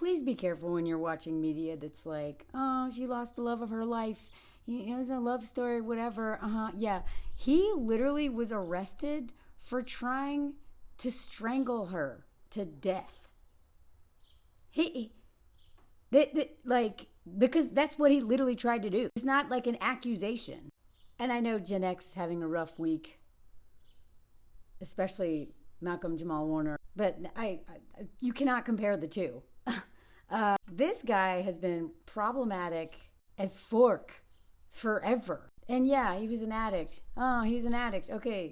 please be careful when you're watching media that's like, oh, she lost the love of her life. You know, it's a love story, whatever. Yeah. He literally was arrested for trying to strangle her to death. Because that's what he literally tried to do. It's not like an accusation. And I know Gen X having a rough week, especially Malcolm Jamal Warner, but you cannot compare the two. This guy has been problematic as fork forever. And yeah, he was an addict. Oh, he was an addict. Okay.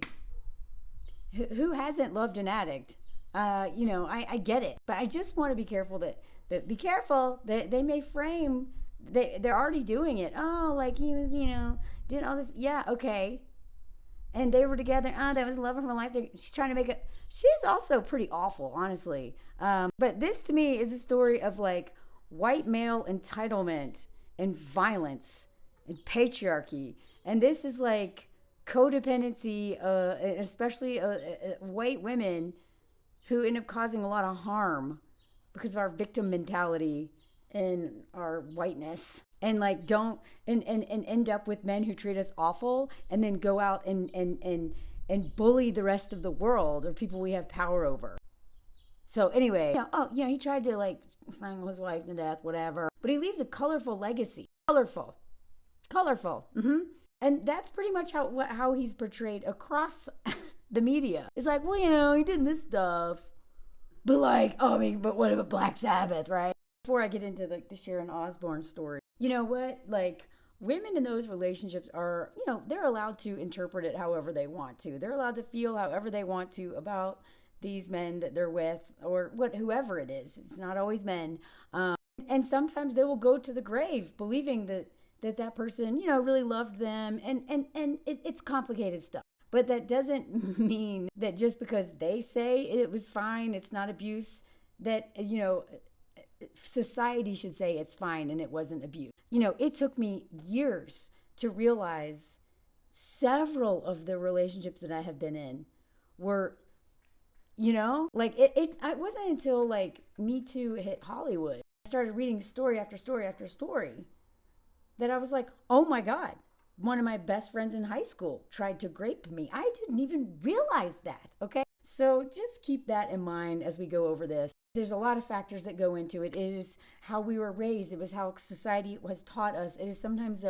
Who hasn't loved an addict? I get it. But I just want to be careful that be careful that they may frame, they're already doing it. Oh, like he was, did all this. Yeah, okay. And they were together. Oh, that was the love of her life. She's trying to make it. She's also pretty awful, honestly. But this to me is a story of like white male entitlement and violence and patriarchy. And this is like codependency, especially white women who end up causing a lot of harm because of our victim mentality and our whiteness. And like don't and end up with men who treat us awful and then go out and bully the rest of the world or people we have power over. So anyway, he tried to like strangle his wife to death, whatever. But he leaves a colorful legacy. Colorful. Mm-hmm. And that's pretty much how he's portrayed across the media. It's like, well, he did this stuff. But like, but what about Black Sabbath, right? Before I get into the Sharon Osbourne story, you know what? Like, women in those relationships are, they're allowed to interpret it however they want to. They're allowed to feel however they want to about these men that they're with or whoever it is. It's not always men. And sometimes they will go to the grave believing that person, really loved them. And it's complicated stuff. But that doesn't mean that just because they say it was fine, it's not abuse, that, society should say it's fine and it wasn't abuse. It took me years to realize several of the relationships that I have been in were, it wasn't until like Me Too hit Hollywood, I started reading story after story after story that I was like, oh my God, one of my best friends in high school tried to rape me. I didn't even realize that, okay? So just keep that in mind as we go over this. There's a lot of factors that go into it. It is how we were raised. It was how society has taught us. It is sometimes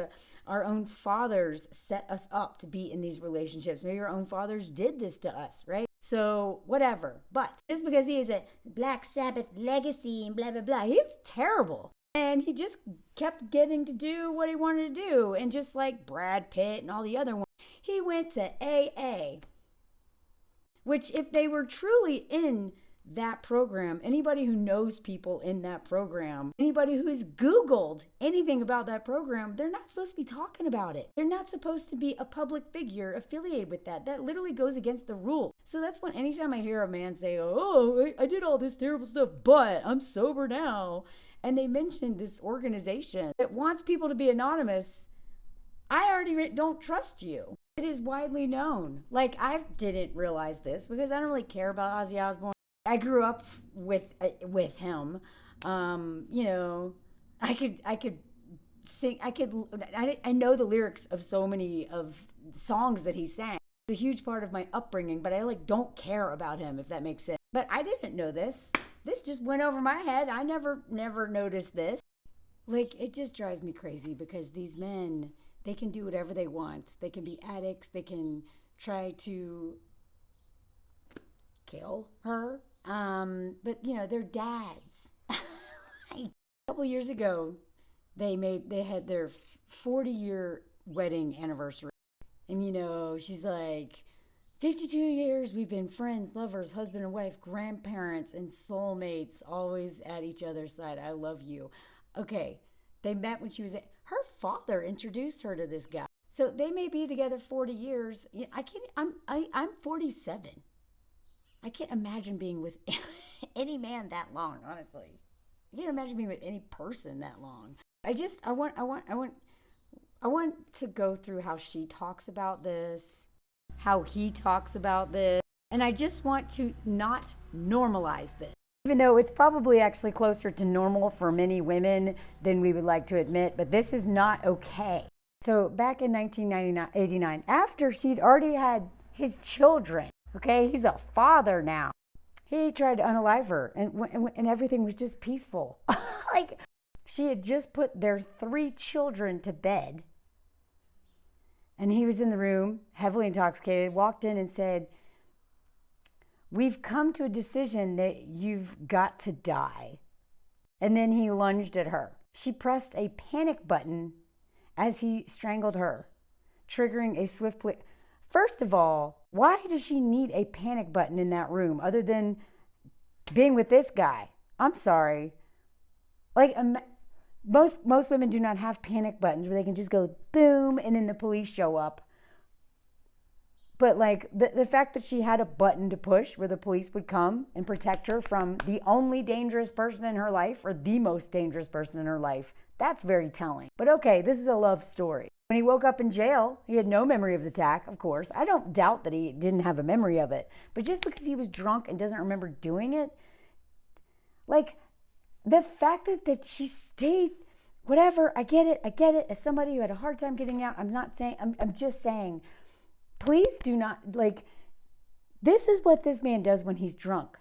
our own fathers set us up to be in these relationships. Maybe our own fathers did this to us, right? So whatever. But just because he has a Black Sabbath legacy and blah, blah, blah, he was terrible. And he just kept getting to do what he wanted to do. And just like Brad Pitt and all the other ones, he went to AA. Which if they were truly in that program, anybody who knows people in that program, anybody who's Googled anything about that program, they're not supposed to be talking about it. They're not supposed to be a public figure affiliated with that. That literally goes against the rule. So that's when anytime I hear a man say, oh, I did all this terrible stuff, but I'm sober now, and they mention this organization that wants people to be anonymous, I already don't trust you. It is widely known. Like, I didn't realize this because I don't really care about Ozzy Osbourne. I grew up with him. I could sing. I know the lyrics of so many of songs that he sang. It's a huge part of my upbringing, but I don't care about him, if that makes sense. But I didn't know this. This just went over my head. I never noticed this. It just drives me crazy because these men, they can do whatever they want. They can be addicts. They can try to kill her. But they're dads. A couple years ago, they had their 40-year wedding anniversary. And she's like, 52 years we've been friends, lovers, husband and wife, grandparents, and soulmates, always at each other's side. I love you. Okay, they met when she was her father introduced her to this guy. So they may be together 40 years. I'm 47. I can't imagine being with any man that long, honestly. I can't imagine being with any person that long. I want to go through how she talks about this, how he talks about this, and I just want to not normalize this. Even though it's probably actually closer to normal for many women than we would like to admit, but this is not okay. So back in 1989, after she'd already had his children, okay, he's a father now, he tried to unalive her, and everything was just peaceful. Like, she had just put their 3 children to bed, and he was in the room, heavily intoxicated, walked in and said, "We've come to a decision that you've got to die." And then he lunged at her. She pressed a panic button as he strangled her, triggering a swift... First of all, why does she need a panic button in that room other than being with this guy? I'm sorry. Like, most women do not have panic buttons where they can just go boom and then the police show up. But like the fact that she had a button to push where the police would come and protect her from the only dangerous person in her life or the most dangerous person in her life, that's very telling. But okay, this is a love story. When he woke up in jail, he had no memory of the attack, of course. I don't doubt that he didn't have a memory of it. But just because he was drunk and doesn't remember doing it, like the fact that she stayed, whatever, I get it. As somebody who had a hard time getting out, I'm just saying, please do not, like, this is what this man does when he's drunk.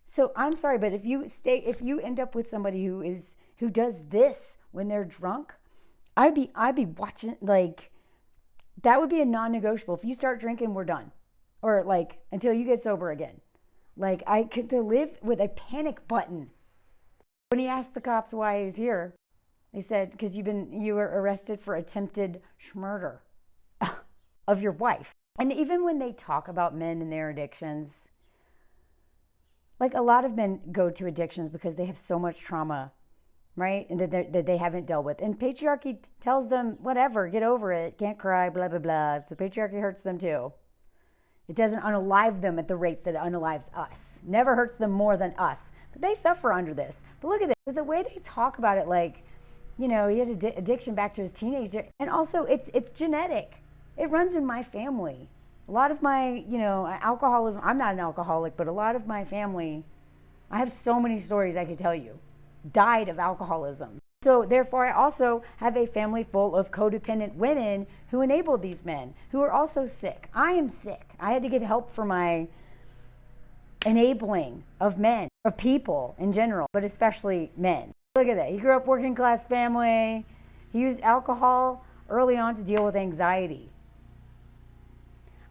So I'm sorry, but if you end up with somebody who does this when they're drunk, I'd be watching, like, that would be a non-negotiable. If you start drinking, we're done. Or like, until you get sober again. Like, I could live with a panic button. When he asked the cops why he was here, they said, because you were arrested for attempted murder of your wife. And even when they talk about men and their addictions, like, a lot of men go to addictions because they have so much trauma, right? And that they haven't dealt with. And patriarchy tells them, whatever, get over it, can't cry, blah, blah, blah. So patriarchy hurts them too. It doesn't unalive them at the rates that it unalives us. Never hurts them more than us. But they suffer under this. But look at this. The way they talk about it, like, you know, he had addiction back to his teenager. And also, it's genetic. It runs in my family. A lot of my, alcoholism, I'm not an alcoholic, but a lot of my family, I have so many stories I could tell you, died of alcoholism. So therefore, I also have a family full of codependent women who enabled these men, who are also sick. I am sick. I had to get help for my enabling of men, of people in general, but especially men. Look at that. He grew up working class family. He used alcohol early on to deal with anxiety.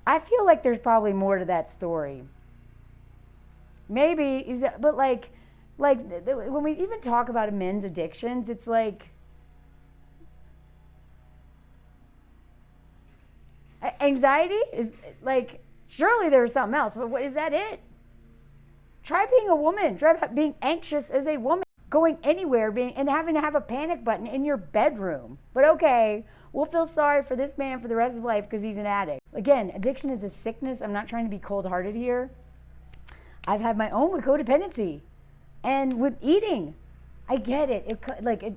I feel like there's probably more to that story. Maybe, but like when we even talk about men's addictions, it's like anxiety is like, surely there was something else, but what is that it? Try being a woman. Try being anxious as a woman, going anywhere, and having to have a panic button in your bedroom. But okay, we'll feel sorry for this man for the rest of life because he's an addict. Again, addiction is a sickness. I'm not trying to be cold-hearted here. I've had my own with codependency and with eating. I get it.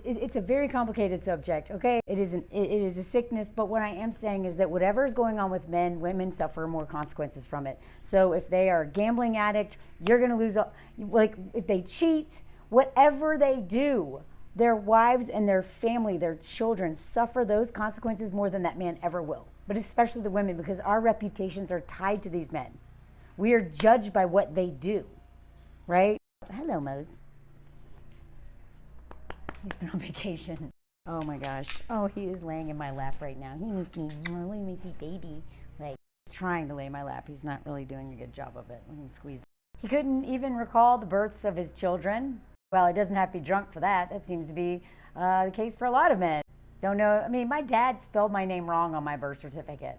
It's a very complicated subject, okay? It is a sickness, but what I am saying is that whatever is going on with men, women suffer more consequences from it. So if they are a gambling addict, you're going to lose, like, if they cheat, whatever they do, their wives and their family, their children suffer those consequences more than that man ever will. But especially the women, because our reputations are tied to these men. We are judged by what they do, right? Hello, Mose. He's been on vacation. Oh my gosh. Oh, he is laying in my lap right now. He needs me. Let me see, baby. Like, he's trying to lay in my lap. He's not really doing a good job of it. Let him squeeze. He couldn't even recall the births of his children. Well, he doesn't have to be drunk for that. That seems to be the case for a lot of men. Don't know. I mean, my dad spelled my name wrong on my birth certificate.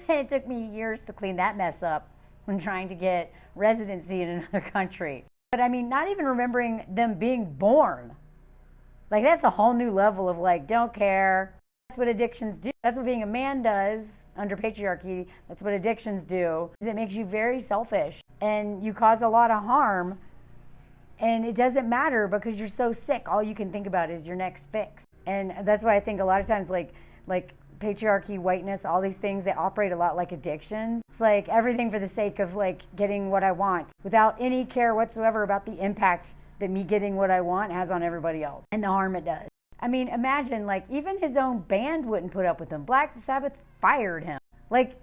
It took me years to clean that mess up when trying to get residency in another country. But I mean, not even remembering them being born. Like, that's a whole new level of, like, don't care. That's what addictions do. That's what being a man does under patriarchy. That's what addictions do. It makes you very selfish and you cause a lot of harm. And it doesn't matter because you're so sick. All you can think about is your next fix. And that's why I think a lot of times, like patriarchy, whiteness, all these things, they operate a lot like addictions. It's like everything for the sake of like getting what I want without any care whatsoever about the impact that me getting what I want has on everybody else and the harm it does. I mean, imagine like even his own band wouldn't put up with him. Black Sabbath fired him. Like,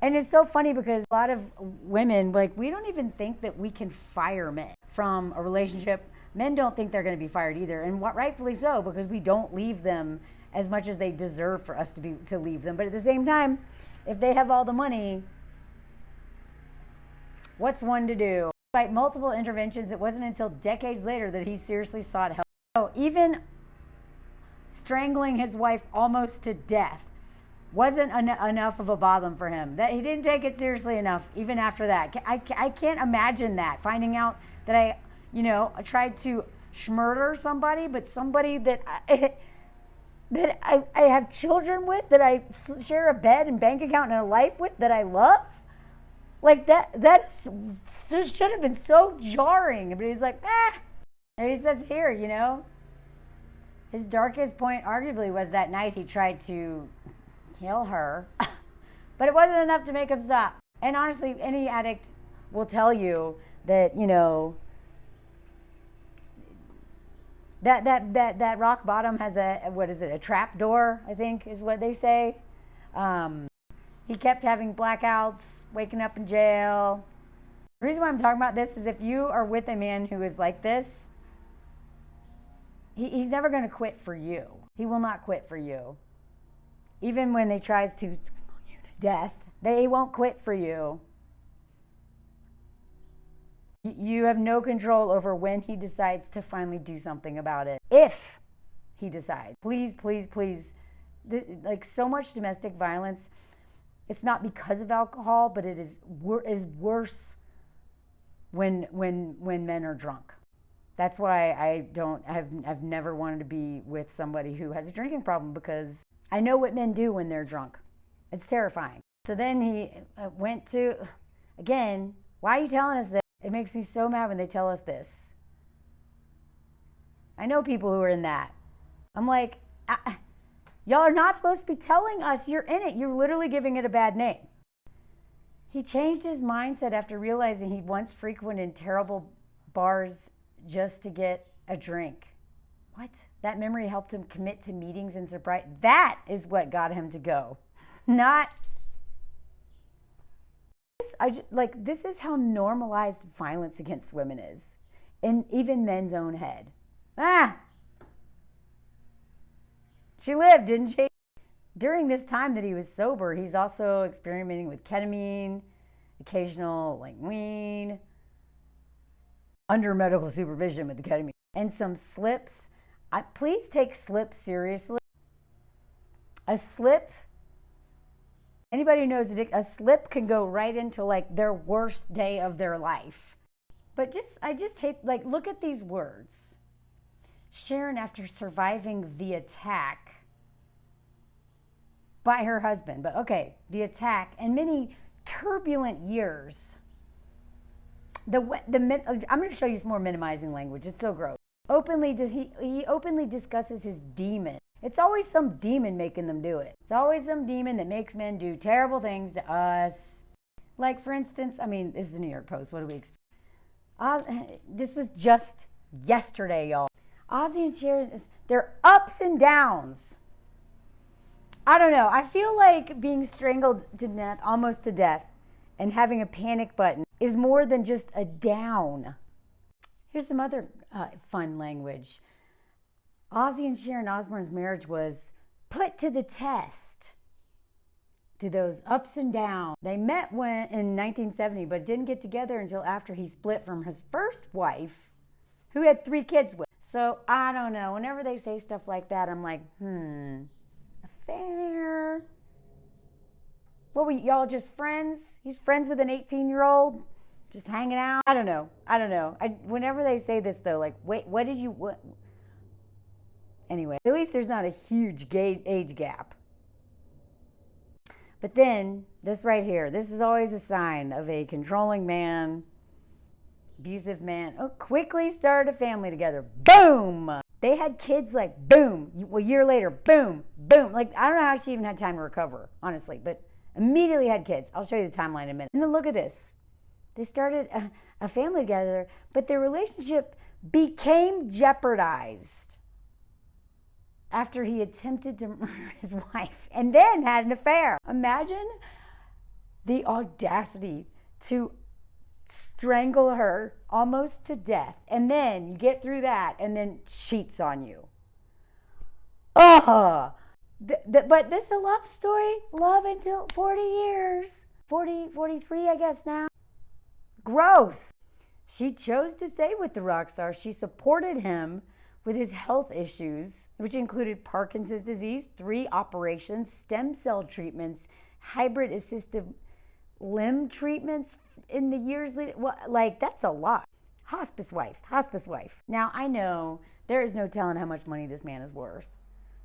and it's so funny because a lot of women, like, we don't even think that we can fire men from a relationship. Men don't think they're going to be fired either, and rightfully so, because we don't leave them as much as they deserve for us to leave them. But at the same time, if they have all the money, what's one to do? Despite multiple interventions, it wasn't until decades later that he seriously sought help. So even strangling his wife almost to death wasn't enough of a problem for him. That he didn't take it seriously enough even after that. I can't imagine that, finding out that I tried to murder somebody, but somebody that I have children with, that I share a bed and bank account and a life with, that I love. Like that should have been so jarring. But he's like, And he says here, his darkest point arguably was that night he tried to kill her, but it wasn't enough to make him stop. And honestly, any addict will tell you that, that rock bottom has a trap door, I think is what they say. He kept having blackouts, waking up in jail. The reason why I'm talking about this is if you are with a man who is like this, he's never going to quit for you. He will not quit for you. Even when they tries to strangle you to death, they won't quit for you. You have no control over when he decides to finally do something about it. If he decides. Please, please, please. Like so much domestic violence, it's not because of alcohol, but it is worse when men are drunk. That's why I've never wanted to be with somebody who has a drinking problem, because I know what men do when they're drunk. It's terrifying. So then he went to, again, why are you telling us this? It makes me so mad when they tell us this. I know people who are in that. I'm like, y'all are not supposed to be telling us you're in it. You're literally giving it a bad name. He changed his mindset after realizing he once frequented terrible bars just to get a drink. What? That memory helped him commit to meetings in sobriety. That is what got him to go. Not... this is how normalized violence against women is. In even men's own head. She lived, didn't she? During this time that he was sober, he's also experimenting with ketamine, occasional weed, under medical supervision with the ketamine, and some slips. Please take slips seriously. A slip, anybody who knows a slip can go right into their worst day of their life. But I just hate, look at these words. Sharon, after surviving the attack by her husband, but okay, the attack and many turbulent years. I'm going to show you some more minimizing language. It's so gross. He openly discusses his demon. It's always some demon making them do it. It's always some demon that makes men do terrible things to us. Like, for instance, this is the New York Post. What do we expect? This was just yesterday, y'all. Ozzy and Sharon, their ups and downs. I don't know. I feel like being strangled to death, almost to death, and having a panic button is more than just a down. Here's some other fun language. Ozzy and Sharon Osbourne's marriage was put to the test. To those ups and downs. They met in 1970, but didn't get together until after he split from his first wife, who had 3 kids with. So I don't know. Whenever they say stuff like that, I'm like, affair. What were y'all just friends? He's friends with an 18-year-old, just hanging out. I don't know. Whenever they say this though, wait, what? Anyway, at least there's not a huge age gap. But then, this right here, this is always a sign of a controlling man, abusive man. Quickly started a family together. Boom! They had kids boom. A year later, boom, boom. I don't know how she even had time to recover, honestly. But Immediately had kids. I'll show you the timeline in a minute. And then look at this. They started a family together, but their relationship became jeopardized after he attempted to murder his wife and then had an affair. Imagine the audacity to strangle her almost to death, and then you get through that and then cheats on you. But this is a love story. Love until 40 years. 43, I guess now. Gross. She chose to stay with the rock star. She supported him with his health issues, which included Parkinson's disease, 3 operations, stem cell treatments, hybrid assistive limb treatments in the years later. Well, like, that's a lot. Hospice wife. Now, I know there is no telling how much money this man is worth.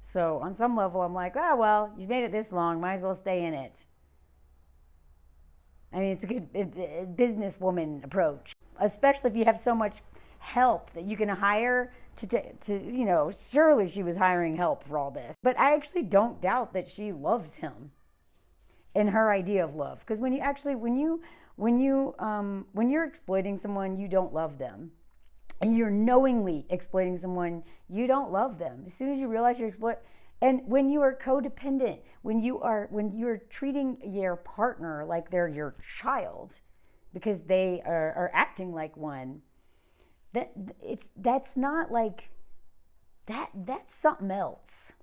So on some level, I'm like, oh, well, you've made it this long. Might as well stay in it. I mean, it's a good businesswoman approach, especially if you have so much help that you can hire to surely she was hiring help for all this. But I actually don't doubt that she loves him and her idea of love. Because when you're exploiting someone, you don't love them. And you're knowingly exploiting someone, you don't love them. As soon as you realize you're exploiting, and when you are codependent, when you're treating your partner like they're your child, because they are acting like one, that's not like that. That's something else,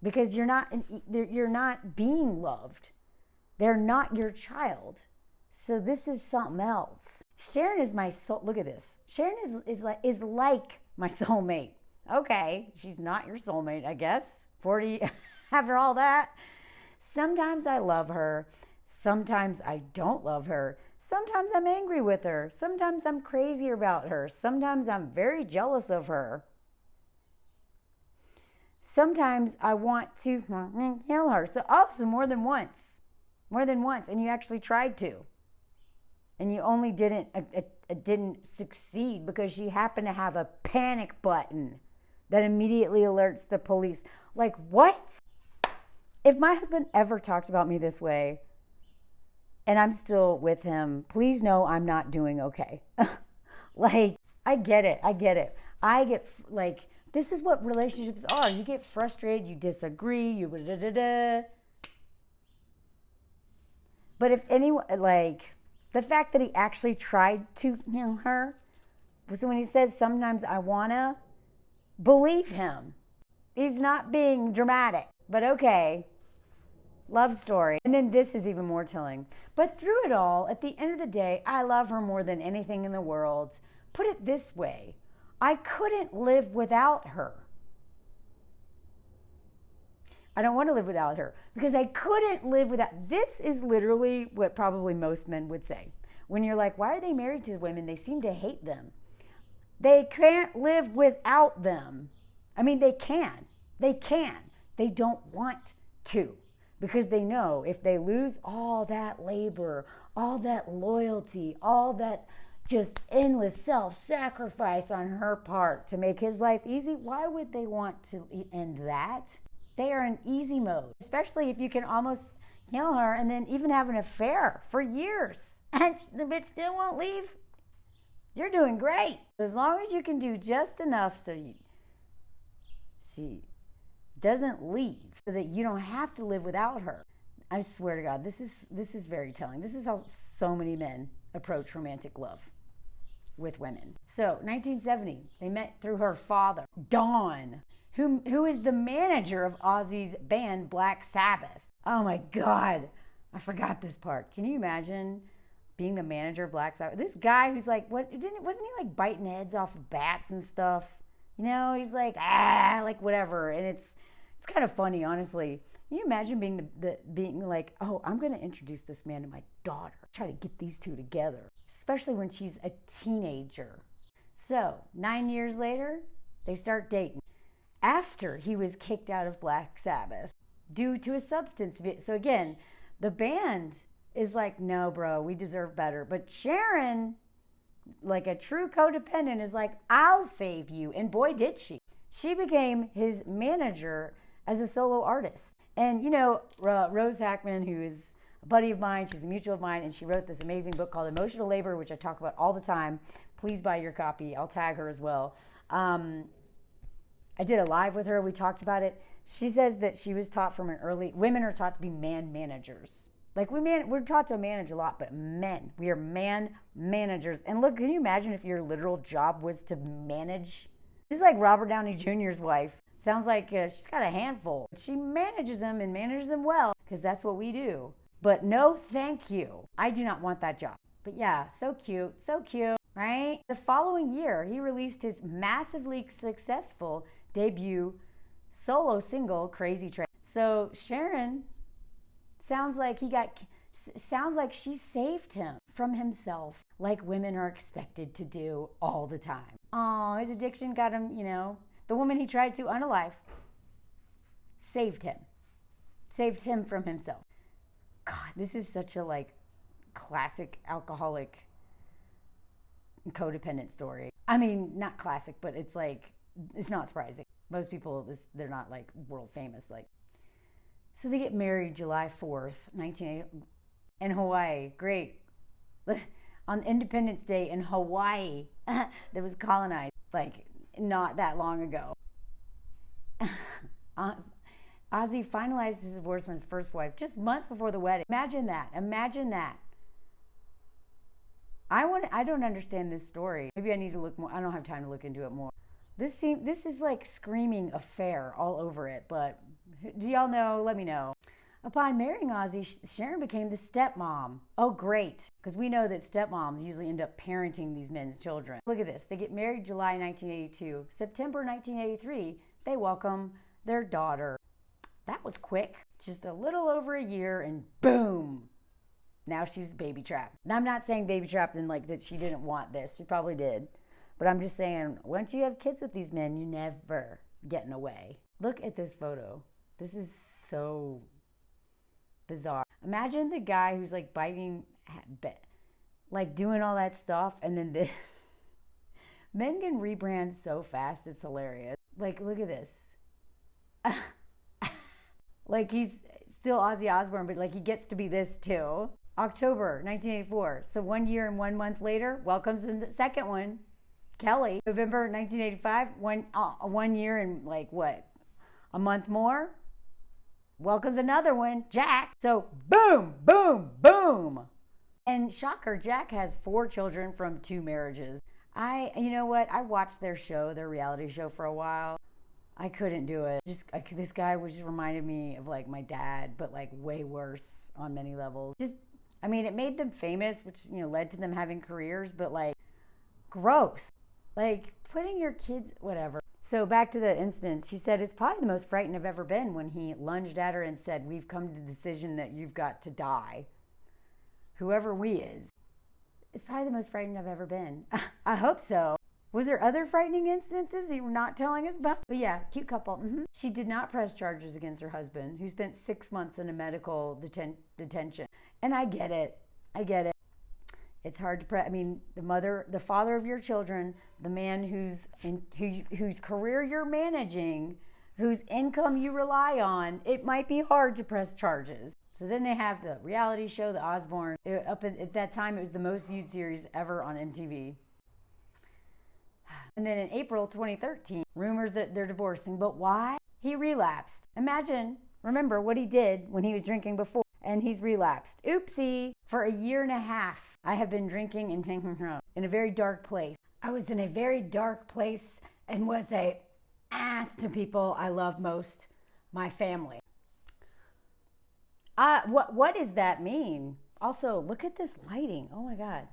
because you're not being loved. They're not your child. So this is something else. Sharon is my soul. Look at this. Sharon is like my soulmate. Okay, she's not your soulmate, I guess. 40 after all that. Sometimes I love her. Sometimes I don't love her. Sometimes I'm angry with her. Sometimes I'm crazy about her. Sometimes I'm very jealous of her. Sometimes I want to kill her. So also more than once. And you actually tried to. And you only didn't succeed because she happened to have a panic button that immediately alerts the police. Like, what? If my husband ever talked about me this way and I'm still with him, please know I'm not doing okay. Like, I get it. I get, like, this is what relationships are. You get frustrated, you disagree, you da-da-da-da. But if anyone, like, the fact that he actually tried to kill her, so when he says sometimes I wanna, believe him. He's not being dramatic, but okay. Love story. And then this is even more telling. But through it all, at the end of the day, I love her more than anything in the world. Put it this way, I couldn't live without her. I don't want to live without her because I couldn't live without. This is literally what probably most men would say. When you're like, why are they married to women? They seem to hate them. They can't live without them. I mean, they can. They can. They don't want to because they know if they lose all that labor, all that loyalty, all that just endless self-sacrifice on her part to make his life easy, why would they want to end that? They are in easy mode, especially if you can almost kill her and then even have an affair for years and the bitch still won't leave. You're doing great. As long as you can do just enough so she doesn't leave, so that you don't have to live without her. I swear to God, this is very telling. This is how so many men approach romantic love with women. So, 1970, they met through her father, Dawn, who is the manager of Ozzy's band Black Sabbath. Oh my God, I forgot this part. Can you imagine being the manager of Black Sabbath? This guy who's like, wasn't he like biting heads off of bats and stuff? You know, he's like, like whatever. And it's kind of funny, honestly. Can you imagine being like, oh, I'm going to introduce this man to my daughter. Try to get these two together, especially when she's a teenager. So 9 years later, they start dating. After he was kicked out of Black Sabbath due to a substance abuse. So again, the band is like, no, bro, we deserve better. But Sharon, like a true codependent, is like, I'll save you. And boy, did she. She became his manager as a solo artist. And, you know, Rose Hackman, who is a buddy of mine. She's a mutual of mine, and she wrote this amazing book called Emotional Labor, which I talk about all the time. Please buy your copy. I'll tag her as well. I did a live with her. We talked about it. She says that she was taught from an early, women are taught to be man managers. Like we're taught to manage a lot, but men, we are man managers. And look, can you imagine if your literal job was to manage? She's like Robert Downey Jr.'s wife. Sounds like she's got a handful. She manages them and manages them well because that's what we do. But no, thank you. I do not want that job. But yeah, so cute, right? The following year, he released his massively successful debut solo single, Crazy Train. So Sharon sounds like she saved him from himself, like women are expected to do all the time. Oh, his addiction got him, the woman he tried to unalive saved him from himself. God, this is such a classic alcoholic codependent story. I mean, not classic, but it's not surprising. Most people, they're not world famous. So they get married July 4th, 1980, in Hawaii. Great. On Independence Day in Hawaii, that was colonized, not that long ago. Ozzy finalized his divorce from his first wife just months before the wedding. Imagine that. I don't understand this story. Maybe I need to look more. I don't have time to look into it more. This is like screaming affair all over it, but do y'all know? Let me know. Upon marrying Ozzy, Sharon became the stepmom. Oh, great. Because we know that stepmoms usually end up parenting these men's children. Look at this. They get married July 1982. September 1983, they welcome their daughter. That was quick. Just a little over a year and boom. Now she's baby trapped. And I'm not saying baby trapped in that she didn't want this. She probably did. But I'm just saying, once you have kids with these men, you're never getting away. Look at this photo. This is so bizarre. Imagine the guy who's biting, doing all that stuff, and then this. Men can rebrand so fast, it's hilarious. Look at this. He's still Ozzy Osbourne, but he gets to be this too. October 1984. So 1 year and 1 month later, welcomes in the second one, Kelly. November 1985, 1 year and a month more, welcomes another one, Jack. So boom, boom, boom. And shocker, Jack has 4 children from 2 marriages. You know what? I watched their reality show for a while. I couldn't do it. This guy just reminded me of my dad, but way worse on many levels. It made them famous, which led to them having careers, but gross. Putting your kids, whatever. So back to the instance, she said, it's probably the most frightened I've ever been when he lunged at her and said, we've come to the decision that you've got to die. Whoever we is. It's probably the most frightened I've ever been. I hope so. Was there other frightening instances you were not telling us about? But yeah, cute couple. Mm-hmm. She did not press charges against her husband, who spent 6 months in a medical detention. And I get it. It's hard to press. The father of your children, the man whose career you're managing, whose income you rely on, it might be hard to press charges. So then they have the reality show, The Osbourne. At that time, it was the most viewed series ever on MTV. And then in April 2013, rumors that they're divorcing. But why? He relapsed. Remember what he did when he was drinking before, and he's relapsed. Oopsie. For a year and a half, I have been drinking and taking drugs in a very dark place. I was in a very dark place and was a ass to people I love most, my family. What does that mean? Also, look at this lighting. Oh my God.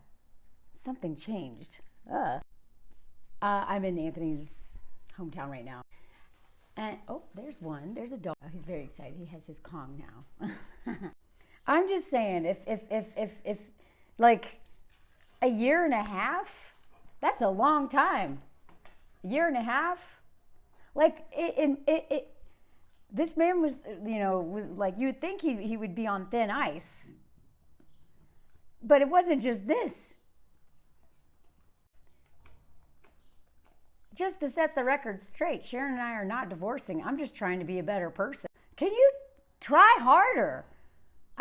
Something changed. I'm in Anthony's hometown right now. And, there's one. There's a dog. Oh, he's very excited. He has his Kong now. I'm just saying, if a year and a half, that's a long time. A year and a half? This man was, you would think he would be on thin ice. But it wasn't just this. Just to set the record straight, Sharon and I are not divorcing. I'm just trying to be a better person. Can you try harder?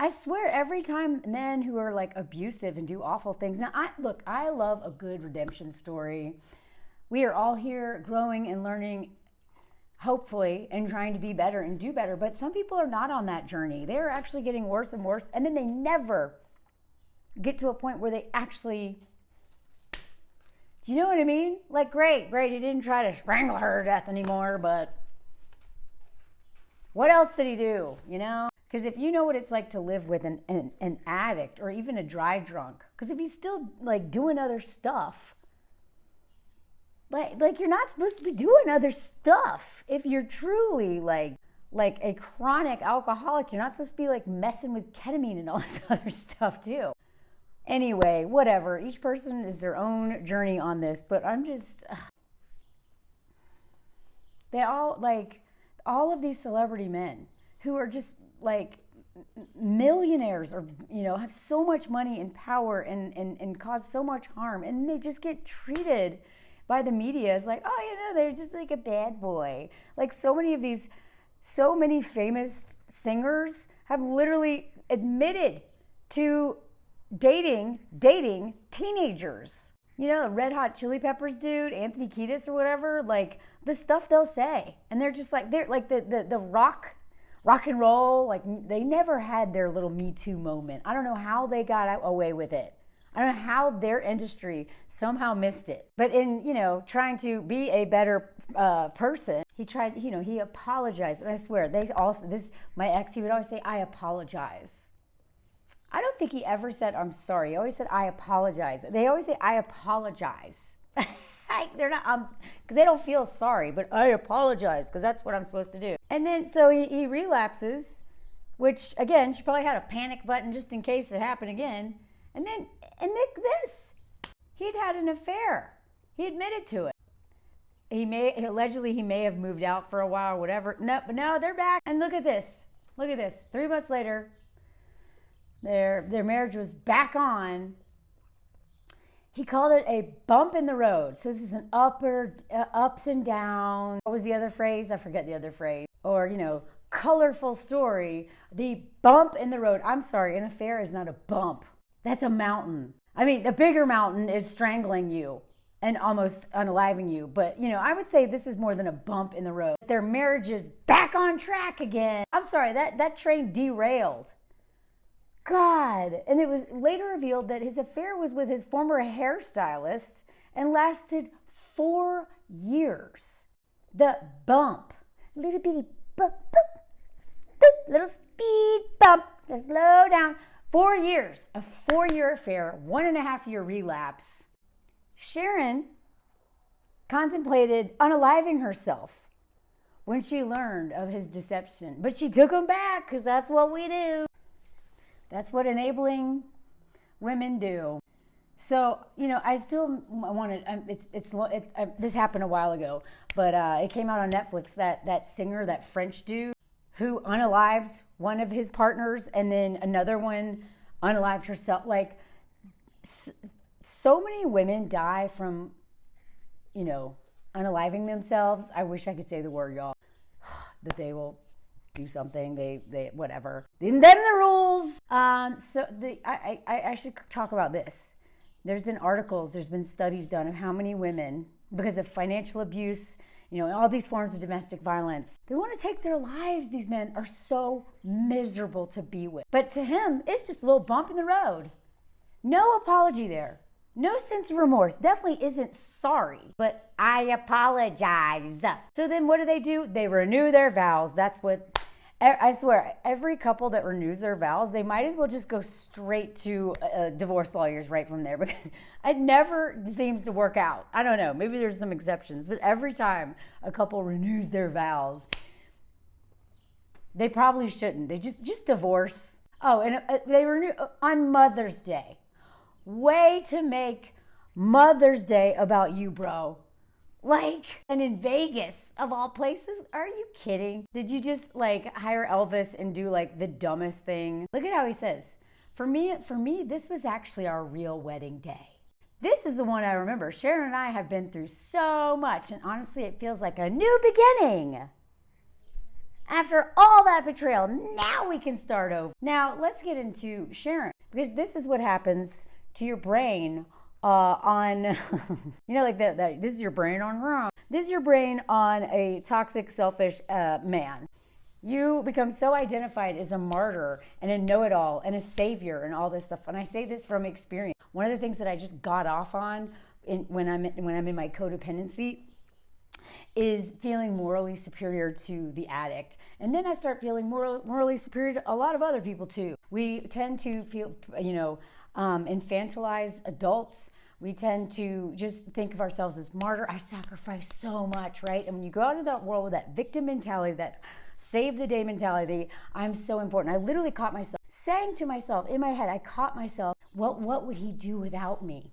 I swear every time men who are like abusive and do awful things. Now, I love a good redemption story. We are all here growing and learning, hopefully, and trying to be better and do better. But some people are not on that journey. They're actually getting worse and worse. And then they never get to a point where they actually, do you know what I mean? Like, great, he didn't try to strangle her to death anymore, but what else did he do, you know? Because if you know what it's like to live with an addict or even a dry drunk, because if he's still like doing other stuff, like you're not supposed to be doing other stuff. If you're truly like a chronic alcoholic, you're not supposed to be like messing with ketamine and all this other stuff too. Anyway, whatever. Each person is their own journey on this, but I'm just, they all, like, all of these celebrity men who are just like millionaires or, you know, have so much money and power and cause so much harm, and they just get treated by the media as like, oh, you know, they're just like a bad boy. Like so many famous singers have literally admitted to dating teenagers. You know, the Red Hot Chili Peppers dude, Anthony Kiedis or whatever, like the stuff they'll say. And they're just like, they're like the rock and roll, like they never had their little Me Too moment. I don't know how they got away with it. I don't know how their industry somehow missed it. But in, you know, trying to be a better person, he tried, you know, he apologized. And I swear, my ex, he would always say, I apologize. I don't think he ever said, I'm sorry. He always said, I apologize. They always say, I apologize. They're not, because they don't feel sorry, but I apologize because that's what I'm supposed to do. And then, so he relapses, which again, she probably had a panic button just in case it happened again. And he'd had an affair. He admitted to it. Allegedly he may have moved out for a while or whatever. No, but now they're back. And look at this. 3 months later, their marriage was back on. He called it a bump in the road. So this is an ups and downs. What was the other phrase? I forget the other phrase. Or, you know, colorful story. The bump in the road. I'm sorry, an affair is not a bump. That's a mountain. I mean, the bigger mountain is strangling you and almost unaliving you. But, you know, I would say this is more than a bump in the road. Their marriage is back on track again. I'm sorry, that train derailed. God. And it was later revealed that his affair was with his former hairstylist and lasted 4 years. The bump. Little bitty bump, bump, boop, little speed bump. To slow down. 4 years. A 4-year affair, 1.5-year relapse. Sharon contemplated unaliving herself when she learned of his deception. But she took him back because that's what we do. That's what enabling women do. So, you know, I still wanted, this happened a while ago, but it came out on Netflix, that singer, that French dude who unalived one of his partners and then another one unalived herself. Like, so many women die from, you know, unaliving themselves. I wish I could say the word, y'all, that they will do something, they whatever. Them the rules. I should talk about this. There's been articles, there's been studies done of how many women, because of financial abuse, you know, all these forms of domestic violence, they want to take their lives. These men are so miserable to be with. But to him, it's just a little bump in the road. No apology there. No sense of remorse. Definitely isn't sorry, but I apologize. So then what do? They renew their vows. That's what, I swear, every couple that renews their vows, they might as well just go straight to divorce lawyers right from there, because it never seems to work out. I don't know. Maybe there's some exceptions, but every time a couple renews their vows, they probably shouldn't. They just divorce. Oh, and they renew on Mother's Day. Way to make Mother's Day about you, bro. Like, and in Vegas, of all places, are you kidding? Did you just like hire Elvis and do like the dumbest thing? Look at how he says, for me, this was actually our real wedding day. This is the one I remember. Sharon and I have been through so much, and honestly, it feels like a new beginning. After all that betrayal, now we can start over. Now, let's get into Sharon, because this is what happens to your brain on, like that. This is your brain on wrong. This is your brain on a toxic, selfish man. You become so identified as a martyr and a know-it-all and a savior and all this stuff. And I say this from experience. One of the things that I just got off on when I'm in my codependency is feeling morally superior to the addict. And then I start feeling morally superior to a lot of other people too. We tend to feel, infantilize adults. We tend to just think of ourselves as martyr. I sacrifice so much, right? And when you go out into that world with that victim mentality, that save the day mentality, I'm so important. I literally caught myself saying to myself in my head, what would he do without me?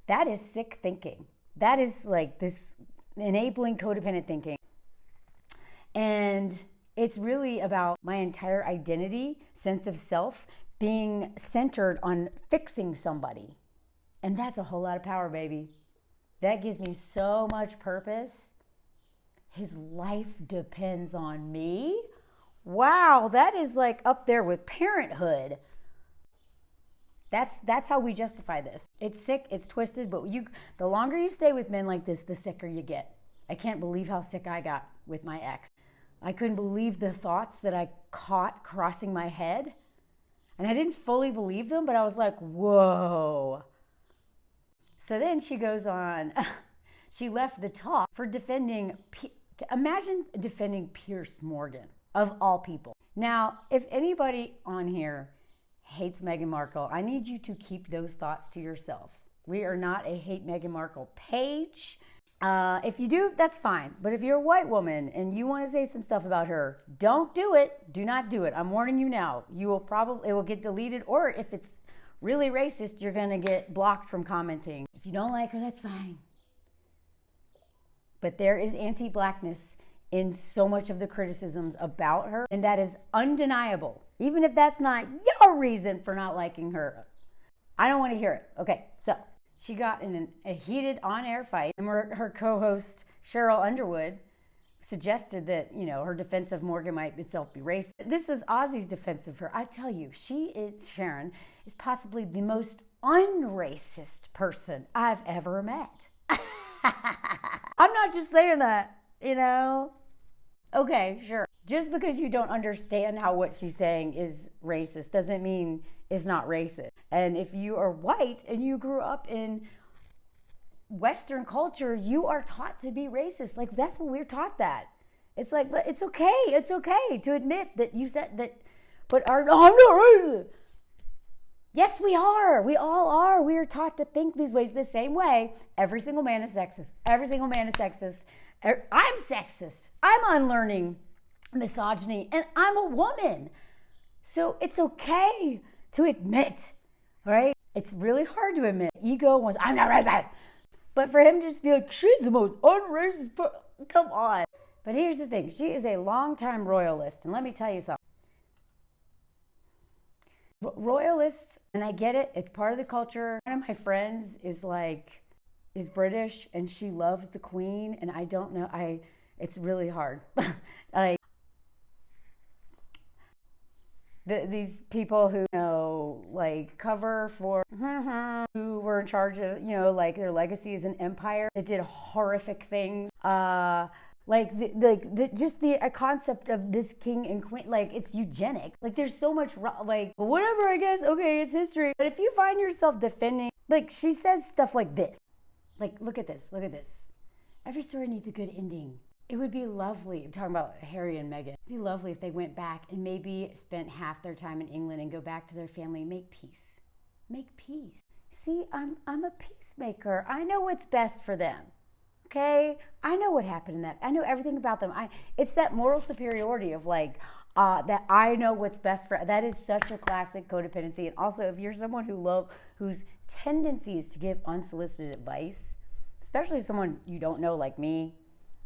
That is sick thinking. That is like this enabling codependent thinking. And it's really about my entire identity, sense of self, being centered on fixing somebody. And that's a whole lot of power, baby. That gives me so much purpose. His life depends on me. Wow, that is like up there with parenthood. That's how we justify this. It's sick, it's twisted, but the longer you stay with men like this, the sicker you get. I can't believe how sick I got with my ex. I couldn't believe the thoughts that I caught crossing my head. And I didn't fully believe them, but I was like, whoa. So then she goes on, she left the talk for imagine defending Piers Morgan, of all people. Now, if anybody on here hates Meghan Markle, I need you to keep those thoughts to yourself. We are not a hate Meghan Markle page. If you do, that's fine. But if you're a white woman and you want to say some stuff about her, don't do it. Do not do it. I'm warning you now. It will get deleted, or if it's really racist, you're going to get blocked from commenting. If you don't like her, that's fine. But there is anti-blackness in so much of the criticisms about her, and that is undeniable. Even if that's not your reason for not liking her, I don't want to hear it. Okay, so she got in a heated on-air fight, and her co-host Cheryl Underwood suggested that, her defense of Morgan might itself be racist. This was Ozzy's defense of her. I tell you, Sharon is possibly the most unracist person I've ever met. I'm not just saying that, Okay, sure. Just because you don't understand how what she's saying is racist doesn't mean it's not racist. And if you are white and you grew up in Western culture, you are taught to be racist. Like, that's what we're taught that. It's like, it's okay to admit that you said that, but I'm not racist. Yes, we are. We all are. We are taught to think these ways the same way. Every single man is sexist. Every single man is sexist. I'm sexist. I'm unlearning misogyny, and I'm a woman. So it's okay to admit, right? It's really hard to admit. Ego wants, I'm not racist. But for him to just be like, she's the most unracist, come on. But here's the thing. She is a longtime royalist. And let me tell you something. Royalists, and I get it, it's part of the culture. One of my friends is British, and she loves the Queen, and I don't know, it's really hard. These people who cover for who were in charge of their legacy as an empire that did horrific things, just the concept of this king and queen, it's eugenic. There's so much whatever, I guess, okay, it's history. But if you find yourself defending, she says stuff like this, look at this, every story needs a good ending. It would be lovely, I'm talking about Harry and Meghan, it'd be lovely if they went back and maybe spent half their time in England and go back to their family and make peace. See, I'm a peacemaker. I know what's best for them. Okay? I know what happened in that. I know everything about them. It's that moral superiority of that I know what's best for. That is such a classic codependency. And also, if you're someone whose tendency is to give unsolicited advice, especially someone you don't know like me,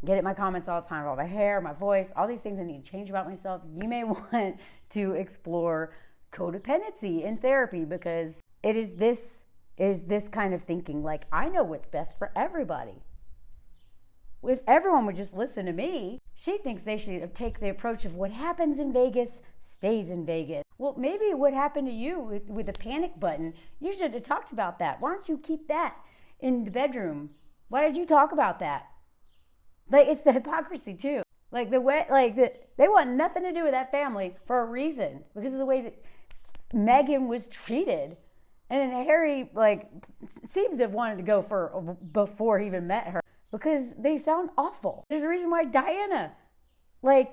get it in my comments all the time about my hair, my voice, all these things I need to change about myself, you may want to explore codependency in therapy, because it is this kind of thinking, I know what's best for everybody. If everyone would just listen to me, she thinks they should take the approach of what happens in Vegas stays in Vegas. Well, maybe what happened to you with the panic button, you should have talked about that. Why don't you keep that in the bedroom? Why did you talk about that? Like, it's the hypocrisy too. Like the way, they want nothing to do with that family for a reason, because of the way that Meghan was treated. And then Harry, seems to have wanted to go before he even met her, because they sound awful. There's a reason why Diana,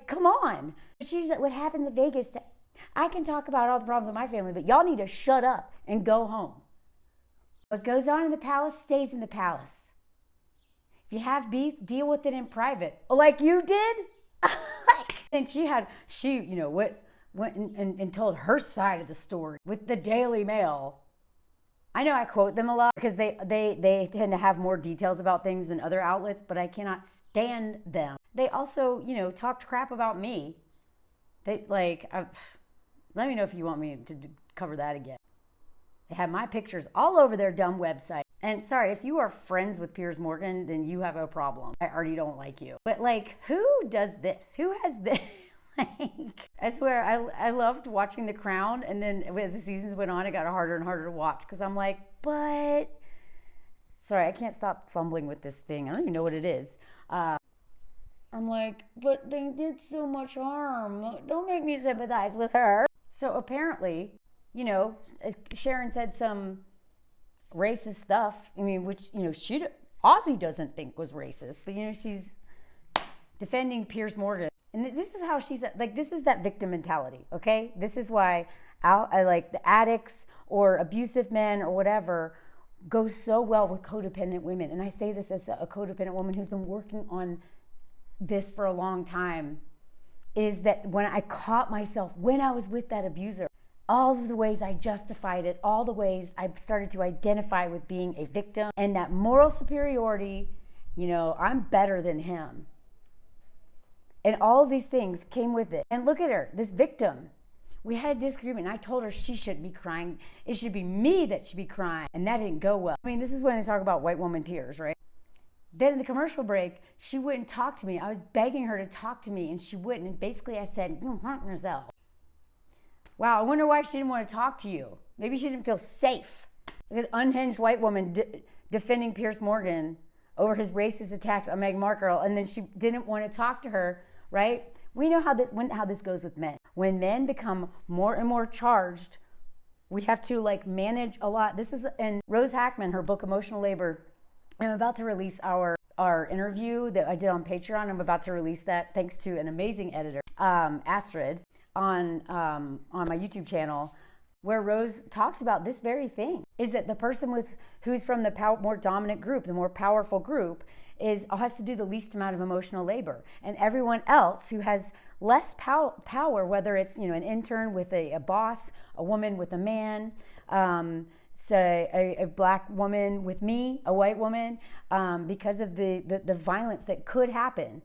come on. She's like, what happens in Vegas? I can talk about all the problems in my family, but y'all need to shut up and go home. What goes on in the palace stays in the palace. If you have beef, deal with it in private, like you did. And she went and told her side of the story with the Daily Mail. I know I quote them a lot because they tend to have more details about things than other outlets, but I cannot stand them. They also, talked crap about me. Let me know if you want me to cover that again. They have my pictures all over their dumb website. And sorry, if you are friends with Piers Morgan, then you have a problem. I already don't like you. But who does this? Who has this? I swear, I loved watching The Crown, and then as the seasons went on, it got harder and harder to watch, because I'm like, but... Sorry, I can't stop fumbling with this thing. I don't even know what it is. I'm like, but they did so much harm. Don't make me sympathize with her. So apparently, Sharon said some racist stuff. I mean, which, Ozzy doesn't think was racist, but, she's defending Piers Morgan. And this is how she's, this is that victim mentality, okay? This is why I like the addicts or abusive men or whatever go so well with codependent women. And I say this as a codependent woman who's been working on this for a long time, is that when I caught myself, when I was with that abuser, all of the ways I justified it, all the ways I started to identify with being a victim, and that moral superiority, I'm better than him. And all of these things came with it. And look at her, this victim. We had a disagreement, and I told her she shouldn't be crying. It should be me that should be crying. And that didn't go well. I mean, this is when they talk about white woman tears, right? Then in the commercial break, she wouldn't talk to me. I was begging her to talk to me, and she wouldn't. And basically I said, hurt yourself. Wow, I wonder why she didn't want to talk to you. Maybe she didn't feel safe. An unhinged white woman defending Piers Morgan over his racist attacks on Meghan Markle, and then she didn't want to talk to her, right? We know how this goes with men. When men become more and more charged, we have to manage a lot. This is in Rose Hackman, her book Emotional Labor. I'm about to release our interview that I did on Patreon. I'm about to release that thanks to an amazing editor, Astrid, on my YouTube channel, where Rose talks about this very thing, is that the person who's from the more dominant group, the more powerful group, has to do the least amount of emotional labor. And everyone else who has less power, whether it's an intern with a boss, a woman with a man, say a black woman with me, a white woman, because of the violence that could happen.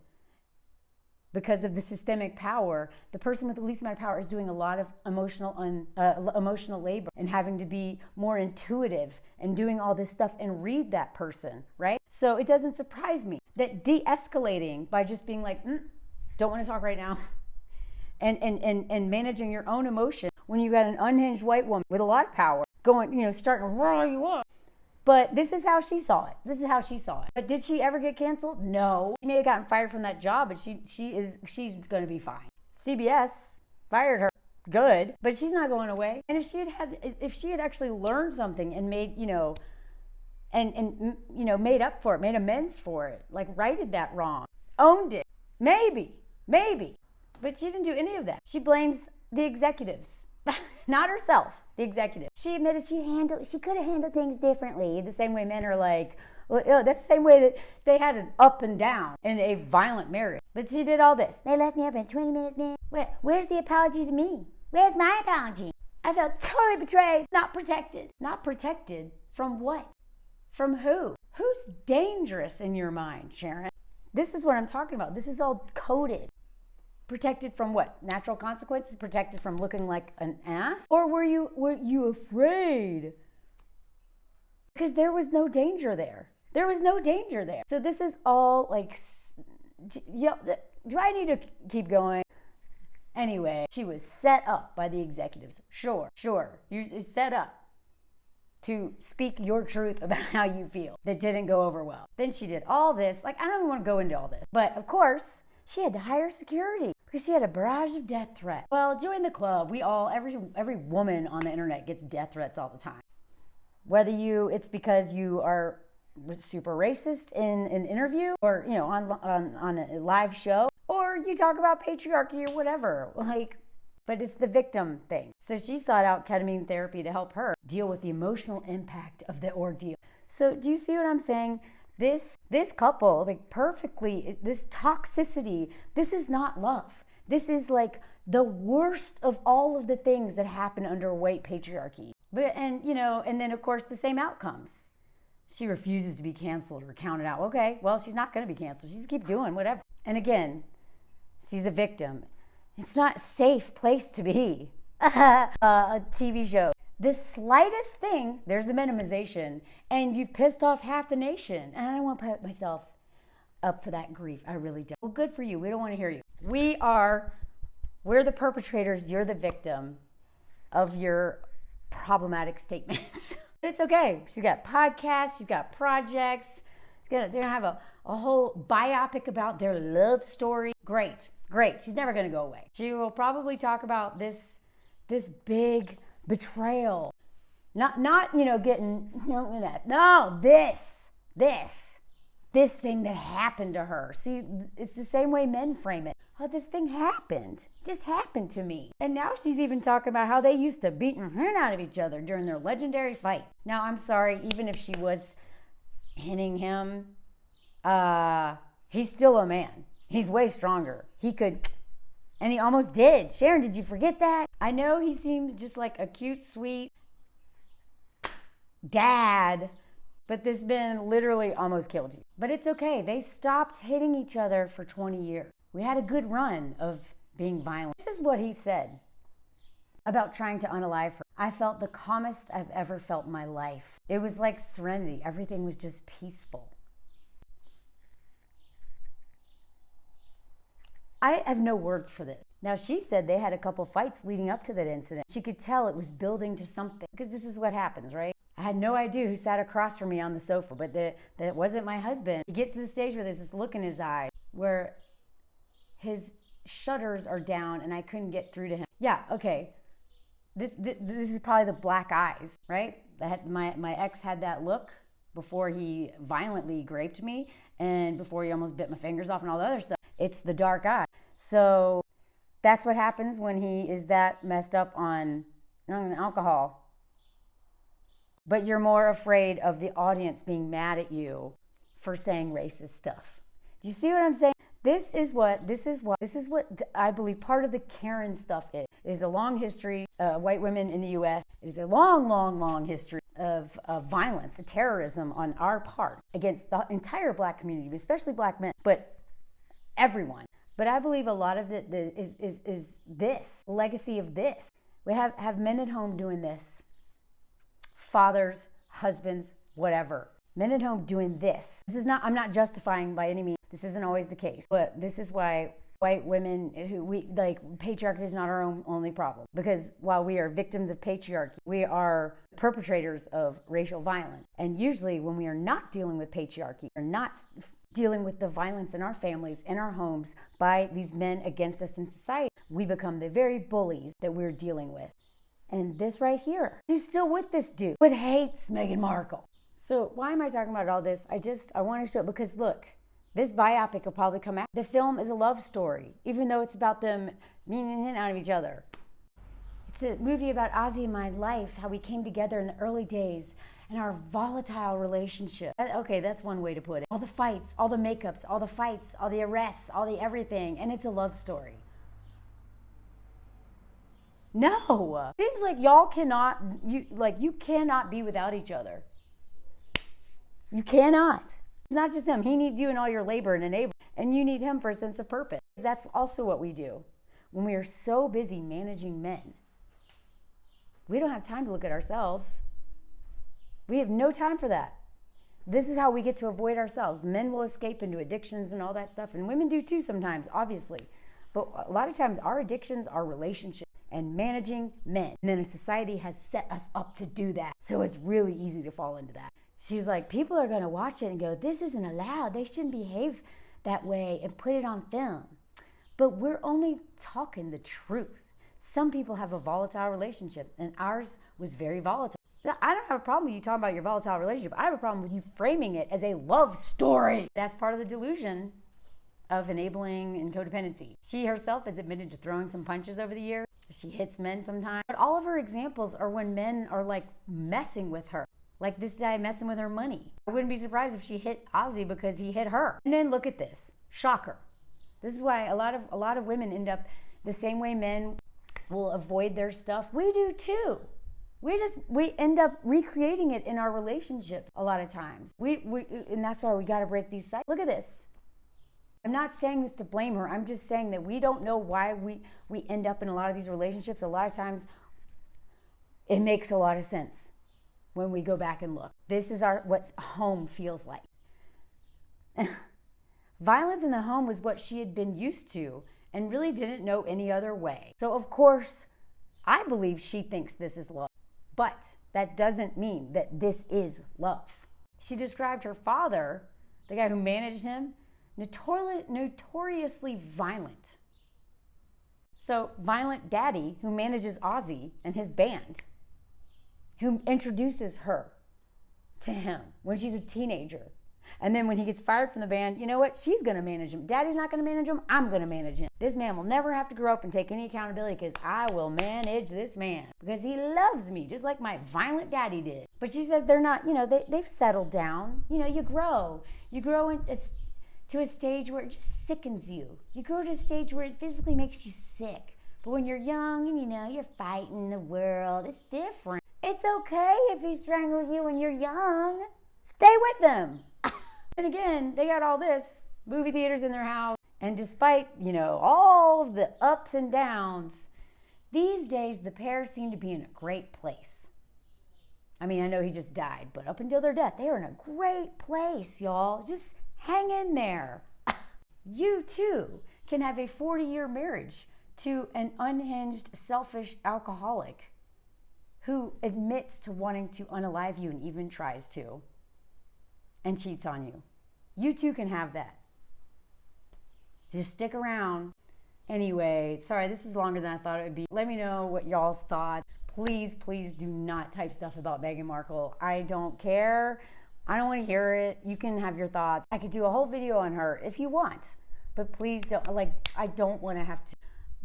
Because of the systemic power, the person with the least amount of power is doing a lot of emotional labor and having to be more intuitive and doing all this stuff and read that person, right? So it doesn't surprise me that de-escalating by just being like, don't want to talk right now, and managing your own emotion when you've got an unhinged white woman with a lot of power going, starting to roar you up. But this is how she saw it. But did she ever get canceled? No. She may have gotten fired from that job, but she's going to be fine. CBS fired her. Good. But she's not going away. And if she had actually learned something and made, made up for it, made amends for it, righted that wrong, owned it, maybe. But she didn't do any of that. She blames the executives, not herself. The executive. She admitted she could have handled things differently. The same way men are that's the same way that they had an up and down in a violent marriage. But she did all this. They left me up in 20 minutes, man. Where's the apology to me? Where's my apology? I felt totally betrayed. Not protected. Not protected from what? From who? Who's dangerous in your mind, Sharon? This is what I'm talking about. This is all coded. Protected from what? Natural consequences? Protected from looking like an ass? Or were you afraid? Because there was no danger there. There was no danger there. So this is all like, do I need to keep going? Anyway, she was set up by the executives. Sure. You're set up to speak your truth about how you feel. That didn't go over well. Then she did all this. Like, I don't even want to go into all this. But of course, she had to hire security because she had a barrage of death threats. Well, join the club. We all, every woman on the internet gets death threats all the time. Whether it's because you are super racist in an interview or, on a live show, or you talk about patriarchy or whatever. But it's the victim thing. So she sought out ketamine therapy to help her deal with the emotional impact of the ordeal. So do you see what I'm saying? This couple, perfectly, this toxicity, this is not love. This is like the worst of all of the things that happen under white patriarchy. And then of course the same outcomes. She refuses to be canceled or counted out. Okay, well, she's not going to be canceled. She just keep doing whatever. And again, she's a victim. It's not a safe place to be. A TV show. The slightest thing, there's the minimization, and you've pissed off half the nation. And I don't want to put myself up for that grief. I really don't. Well, good for you. We don't want to hear you. We're the perpetrators. You're the victim of your problematic statements. It's okay. She's got podcasts. She's got projects. They're going to have a whole biopic about their love story. Great. She's never going to go away. She will probably talk about this big betrayal. Not getting, no, this thing that happened to her. See, it's the same way men frame it. Oh, this thing happened. This happened to me. And now she's even talking about how they used to beat the heck out of each other during their legendary fight. Now, I'm sorry, even if she was hitting him, he's still a man. He's way stronger. He could, and he almost did. Sharon, did you forget that? I know he seems just like a cute, sweet dad, but this man literally almost killed you. But it's okay. They stopped hitting each other for 20 years. We had a good run of being violent. This is what he said about trying to unalive her. I felt the calmest I've ever felt in my life. It was like serenity. Everything was just peaceful. I have no words for this. Now, she said they had a couple fights leading up to that incident. She could tell it was building to something, because this is what happens, right? I had no idea who sat across from me on the sofa, but that wasn't my husband. He gets to the stage where there's this look in his eye where his shutters are down and I couldn't get through to him. Yeah, okay. This is probably the black eyes, right? My ex had that look before he violently raped me and before he almost bit my fingers off and all the other stuff. It's the dark eye. So that's what happens when he is that messed up on alcohol. But you're more afraid of the audience being mad at you for saying racist stuff. Do you see what I'm saying? This is what I believe part of the Karen stuff is. It is a long history, white women in the U.S. It is a long, long, long history of violence, of terrorism on our part against the entire black community, especially black men, but everyone. But I believe a lot of it is this legacy of this. We have men at home doing this. Fathers, husbands, whatever. Men at home doing this. I'm not justifying by any means. This isn't always the case. But this is why white women patriarchy is not our only problem. Because while we are victims of patriarchy, we are perpetrators of racial violence. And usually when we are not dealing with patriarchy, we're not dealing with the violence in our families, in our homes, by these men against us in society, we become the very bullies that we're dealing with. And this right here, she's still with this dude, but hates Meghan Markle. So why am I talking about all this? I want to show, because look, this biopic will probably come out. The film is a love story, even though it's about them meaning out of each other. It's a movie about Ozzy and my life, how we came together in the early days, and our volatile relationship. Okay, that's one way to put it. All the fights, all the makeups, all the fights, all the arrests, all the everything, and it's a love story. No, seems like y'all cannot, you cannot be without each other. You cannot. It's not just him. He needs you in all your labor and enablement, and you need him for a sense of purpose. That's also what we do when we are so busy managing men. We don't have time to look at ourselves. We have no time for that. This is how we get to avoid ourselves. Men will escape into addictions and all that stuff, and women do too sometimes, obviously. But a lot of times our addictions are relationships and managing men. And then society has set us up to do that. So it's really easy to fall into that. She's like, people are going to watch it and go, this isn't allowed. They shouldn't behave that way and put it on film. But we're only talking the truth. Some people have a volatile relationship, and ours was very volatile. I don't have a problem with you talking about your volatile relationship. I have a problem with you framing it as a love story. That's part of the delusion of enabling and codependency. She herself has admitted to throwing some punches over the years. She hits men sometimes. But all of her examples are when men are like messing with her. Like this guy messing with her money. I wouldn't be surprised if she hit Ozzy because he hit her. And then look at this. Shocker. This is why a lot of women end up the same way men will avoid their stuff. We do too. We end up recreating it in our relationships a lot of times. And that's why we got to break these cycles. Look at this. I'm not saying this to blame her. I'm just saying that we don't know why we end up in a lot of these relationships. A lot of times it makes a lot of sense when we go back and look. This is what home feels like. Violence in the home was what she had been used to and really didn't know any other way. So of course, I believe she thinks this is love. But that doesn't mean that this is love. She described her father, the guy who managed him, notoriously violent. So violent daddy who manages Ozzy and his band, who introduces her to him when she's a teenager. And then when he gets fired from the band, you know what? She's going to manage him. Daddy's not going to manage him. I'm going to manage him. This man will never have to grow up and take any accountability because I will manage this man because he loves me just like my violent daddy did. But she says they're not, they've settled down. You grow. You grow to a stage where it just sickens you. You grow to a stage where it physically makes you sick. But when you're young and you're fighting the world, it's different. It's okay if he's strangling you when you're young. Stay with him. And again, they got all this, movie theaters in their house. And despite, all of the ups and downs, these days the pair seem to be in a great place. I mean, I know he just died, but up until their death, they are in a great place, y'all. Just hang in there. You too can have a 40-year marriage to an unhinged, selfish alcoholic who admits to wanting to unalive you and even tries to and cheats on you. You too can have that. Just stick around. Anyway, sorry, this is longer than I thought it would be. Let me know what y'all's thoughts. Please, please do not type stuff about Meghan Markle. I don't care. I don't want to hear it. You can have your thoughts. I could do a whole video on her if you want. But please don't, I don't want to have to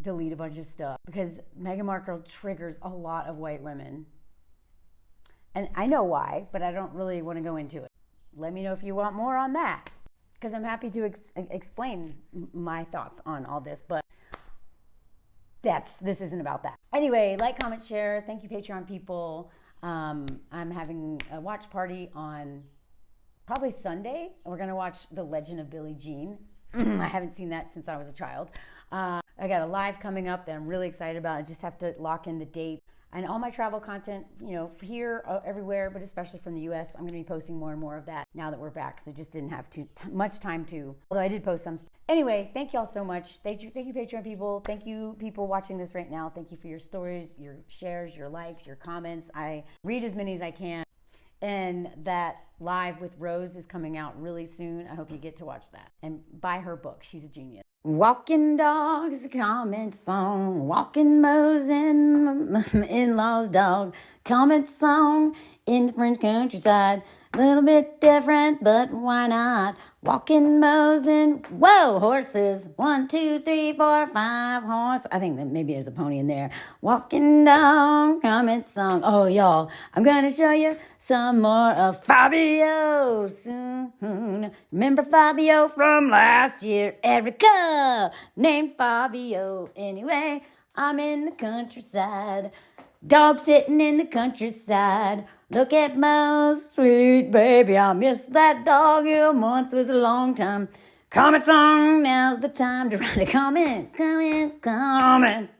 delete a bunch of stuff because Meghan Markle triggers a lot of white women. And I know why, but I don't really want to go into it. Let me know if you want more on that because I'm happy to explain my thoughts on all this, but this isn't about that. Anyway, like, comment, share. Thank you, Patreon people. I'm having a watch party on probably Sunday. We're going to watch The Legend of Billie Jean. I haven't seen that since I was a child. I got a live coming up that I'm really excited about. I just have to lock in the date. And all my travel content, here, everywhere, but especially from the U.S., I'm going to be posting more and more of that now that we're back because I just didn't have much time to, although I did post some. Anyway, thank you all so much. Thank you, Patreon people. Thank you, people watching this right now. Thank you for your stories, your shares, your likes, your comments. I read as many as I can. And that live with Rose is coming out really soon. I hope you get to watch that. And buy her book. She's a genius. Walking dogs, comment song. Walking Mo's in-laws dog. Comment song in the French countryside. A little bit different, but why not? Walking Mo's and whoa, horses. 1, 2, 3, 4, 5 horse. I think that maybe there's a pony in there. Walking down, comment song. Oh, y'all, I'm gonna show you some more of Fabio soon. Remember Fabio from last year? Erica named Fabio. Anyway, I'm in the countryside. Dog sitting in the countryside. Look at Mo's sweet baby. I miss that dog. A month was a long time. Comment song. Now's the time to write a comment. Comment.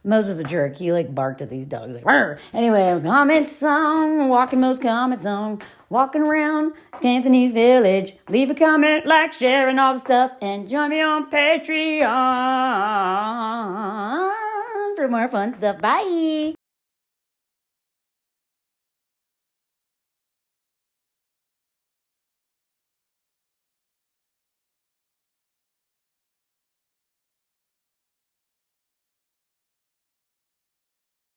Mose was a jerk. He like barked at these dogs. Like, "Rrr." Anyway, comment song, walking Mose comment song, walking around Anthony's village. Leave a comment, like, share, and all the stuff, and join me on Patreon for more fun stuff. Bye.